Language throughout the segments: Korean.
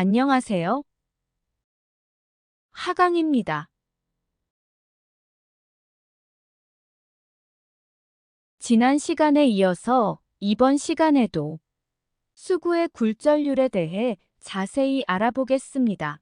안녕하세요. 하강입니다. 지난 시간에 이어서 이번 시간에도 수구의 굴절률에 대해 자세히 알아보겠습니다.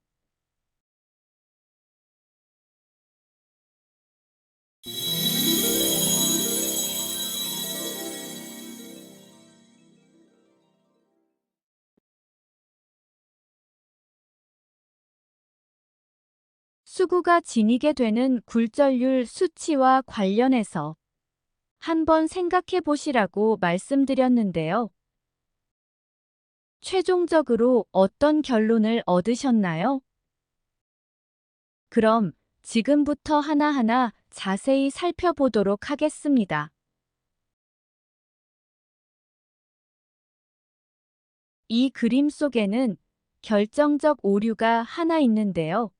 수구가 지니게 되는 굴절률 수치와 관련해서 한번 생각해 보시라고 말씀드렸는데요. 최종적으로 어떤 결론을 얻으셨나요? 그럼 지금부터 하나하나 자세히 살펴보도록 하겠습니다. 이 그림 속에는 결정적 오류가 하나 있는데요.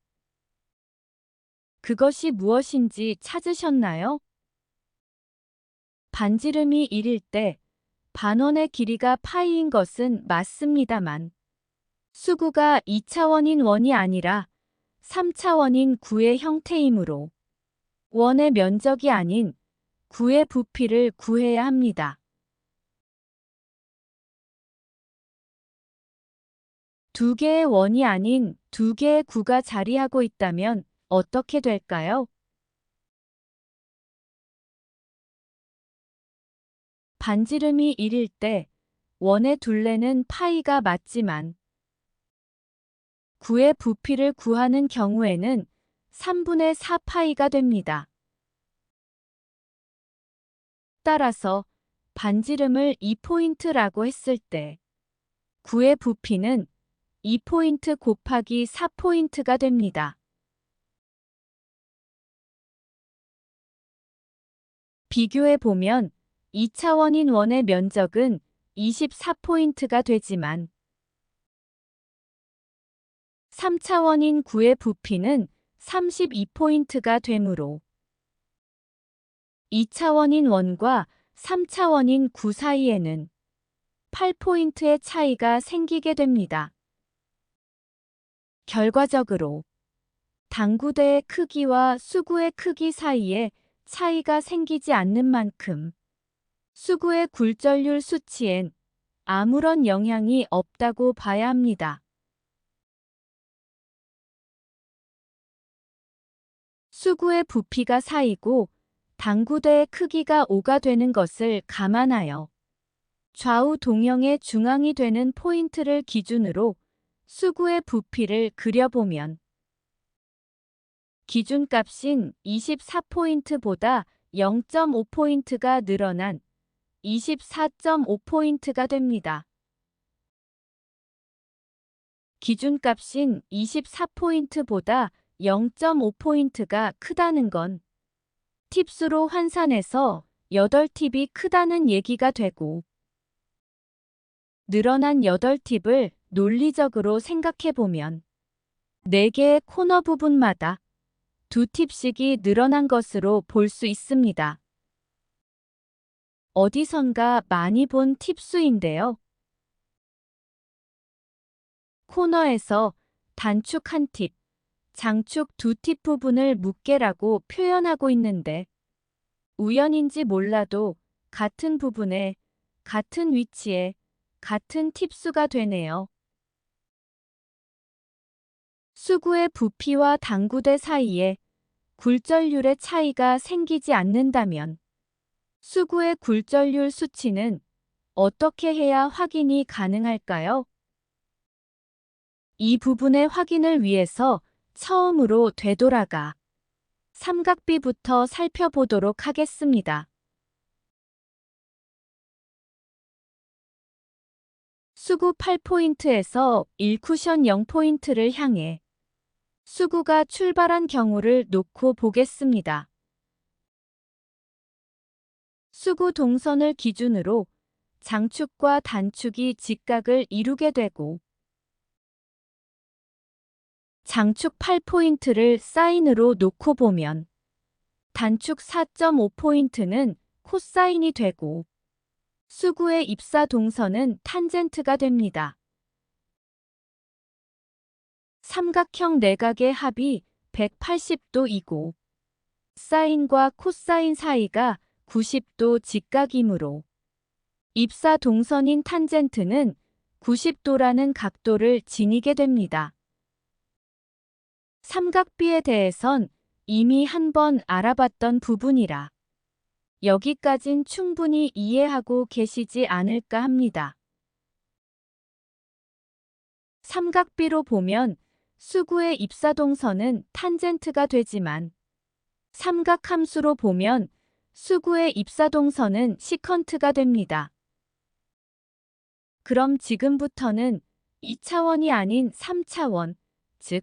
그것이 무엇인지 찾으셨나요? 반지름이 1일 때 반원의 길이가 파이인 것은 맞습니다만 수구가 2차원인 원이 아니라 3차원인 구의 형태이므로 원의 면적이 아닌 구의 부피를 구해야 합니다. 두 개의 원이 아닌 두 개의 구가 자리하고 있다면 어떻게 될까요? 반지름이 1일 때 원의 둘레는 파이가 맞지만 구의 부피를 구하는 경우에는 3분의 4 파이가 됩니다. 따라서 반지름을 2포인트라고 했을 때 구의 부피는 2포인트 곱하기 4포인트가 됩니다. 비교해 보면 2차원인 원의 면적은 24포인트가 되지만 3차원인 구의 부피는 32포인트가 되므로 2차원인 원과 3차원인 구 사이에는 8포인트의 차이가 생기게 됩니다. 결과적으로 당구대의 크기와 수구의 크기 사이에 차이가 생기지 않는 만큼 수구의 굴절률 수치엔 아무런 영향이 없다고 봐야 합니다. 수구의 부피가 4이고 당구대의 크기가 5가 되는 것을 감안하여 좌우 동형의 중앙이 되는 포인트를 기준으로 수구의 부피를 그려보면 기준값인 24포인트보다 0.5포인트가 늘어난 24.5포인트가 됩니다. 기준값인 24포인트보다 0.5포인트가 크다는 건 팁수로 환산해서 8팁이 크다는 얘기가 되고 늘어난 8팁을 논리적으로 생각해보면 4개의 코너 부분마다 2팁씩이 늘어난 것으로 볼 수 있습니다. 어디선가 많이 본 팁수인데요. 코너에서 단축 1팁, 장축 2팁 부분을 무게라고 표현하고 있는데 우연인지 몰라도 같은 부분에 같은 위치에 같은 팁수가 되네요. 수구의 부피와 당구대 사이에 굴절률의 차이가 생기지 않는다면 수구의 굴절률 수치는 어떻게 해야 확인이 가능할까요? 이 부분의 확인을 위해서 처음으로 되돌아가 삼각비부터 살펴보도록 하겠습니다. 수구 8포인트에서 1쿠션 0포인트를 향해 수구가 출발한 경우를 놓고 보겠습니다. 수구 동선을 기준으로 장축과 단축이 직각을 이루게 되고 장축 8포인트를 사인으로 놓고 보면 단축 4.5포인트는 코사인이 되고 수구의 입사 동선은 탄젠트가 됩니다. 삼각형 내각의 합이 180도이고 사인과 코사인 사이가 90도 직각이므로 입사동선인 탄젠트는 90도라는 각도를 지니게 됩니다. 삼각비에 대해선 이미 한번 알아봤던 부분이라 여기까진 충분히 이해하고 계시지 않을까 합니다. 삼각비로 보면 수구의 입사동선은 탄젠트가 되지만 삼각함수로 보면 수구의 입사동선은 시컨트가 됩니다. 그럼 지금부터는 2차원이 아닌 3차원, 즉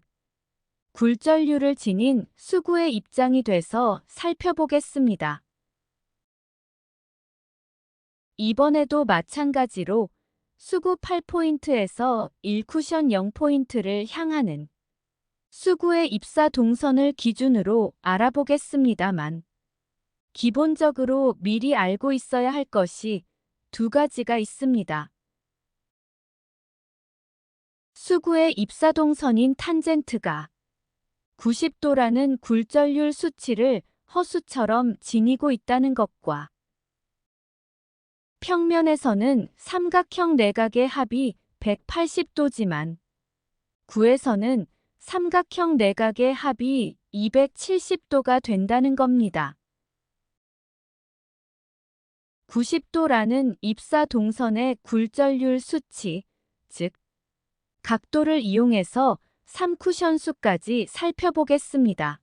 굴절률을 지닌 수구의 입장이 돼서 살펴보겠습니다. 이번에도 마찬가지로 수구 8포인트에서 1쿠션 0포인트를 향하는 수구의 입사 동선을 기준으로 알아보겠습니다만 기본적으로 미리 알고 있어야 할 것이 두 가지가 있습니다. 수구의 입사 동선인 탄젠트가 90도라는 굴절률 수치를 허수처럼 지니고 있다는 것과 평면에서는 삼각형 내각의 합이 180도지만 구에서는 삼각형 내각의 합이 270도가 된다는 겁니다. 90도라는 입사 동선의 굴절률 수치, 즉 각도를 이용해서 3쿠션 수까지 살펴보겠습니다.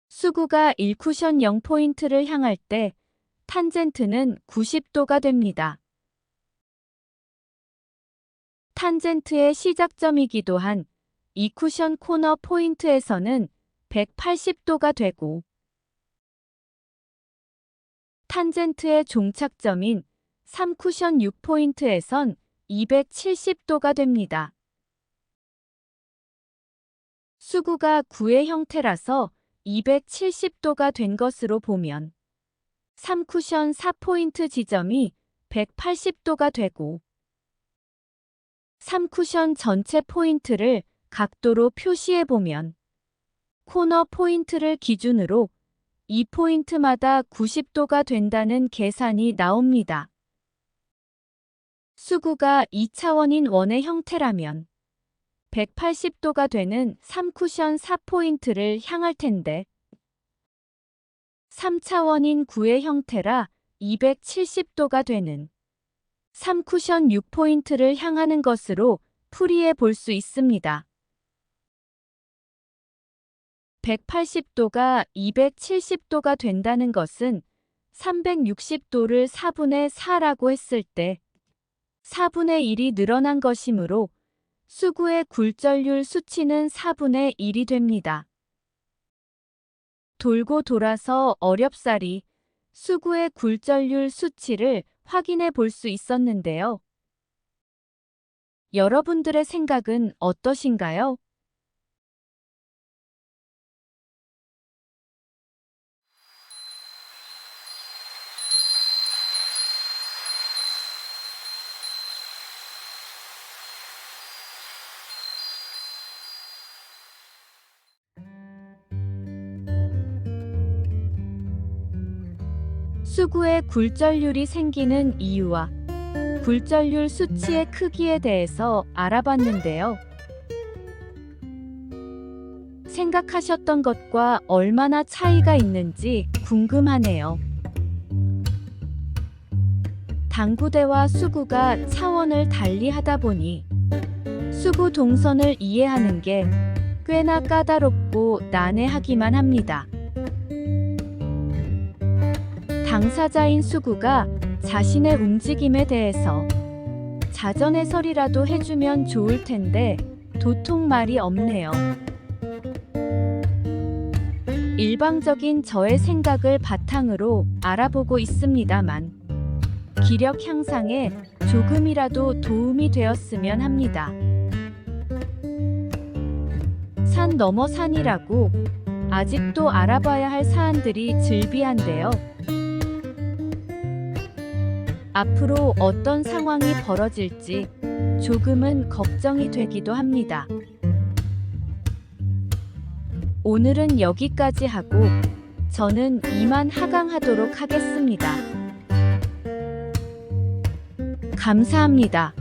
수구가 1쿠션 0포인트를 향할 때 탄젠트는 90도가 됩니다. 탄젠트의 시작점이기도 한 2쿠션 코너 포인트에서는 180도가 되고 탄젠트의 종착점인 3쿠션 6포인트에선 270도가 됩니다. 수구가 구의 형태라서 270도가 된 것으로 보면 3쿠션 4포인트 지점이 180도가 되고 3쿠션 전체 포인트를 각도로 표시해보면 코너 포인트를 기준으로 2포인트마다 90도가 된다는 계산이 나옵니다. 수구가 2차원인 원의 형태라면 180도가 되는 3쿠션 4포인트를 향할 텐데 3차원인 구의 형태라 270도가 되는 3쿠션 6포인트를 향하는 것으로 풀이해 볼 수 있습니다. 180도가 270도가 된다는 것은 360도를 4분의 4라고 했을 때 4분의 1이 늘어난 것이므로 수구의 굴절률 수치는 4분의 1이 됩니다. 돌고 돌아서 어렵사리 수구의 굴절률 수치를 확인해 볼 수 있었는데요. 여러분들의 생각은 어떠신가요? 수구의 굴절률이 생기는 이유와 굴절률 수치의 크기에 대해서 알아봤는데요. 생각하셨던 것과 얼마나 차이가 있는지 궁금하네요. 당구대와 수구가 차원을 달리 하다 보니 수구 동선을 이해하는 게 꽤나 까다롭고 난해하기만 합니다. 당사자인 수구가 자신의 움직임에 대해서 자전 해설이라도 해주면 좋을 텐데 도통 말이 없네요. 일방적인 저의 생각을 바탕으로 알아보고 있습니다만 기력 향상에 조금이라도 도움이 되었으면 합니다. 산 넘어 산이라고 아직도 알아봐야 할 사안들이 즐비한데요. 앞으로 어떤 상황이 벌어질지 조금은 걱정이 되기도 합니다. 오늘은 여기까지 하고 저는 이만 하강하도록 하겠습니다. 감사합니다.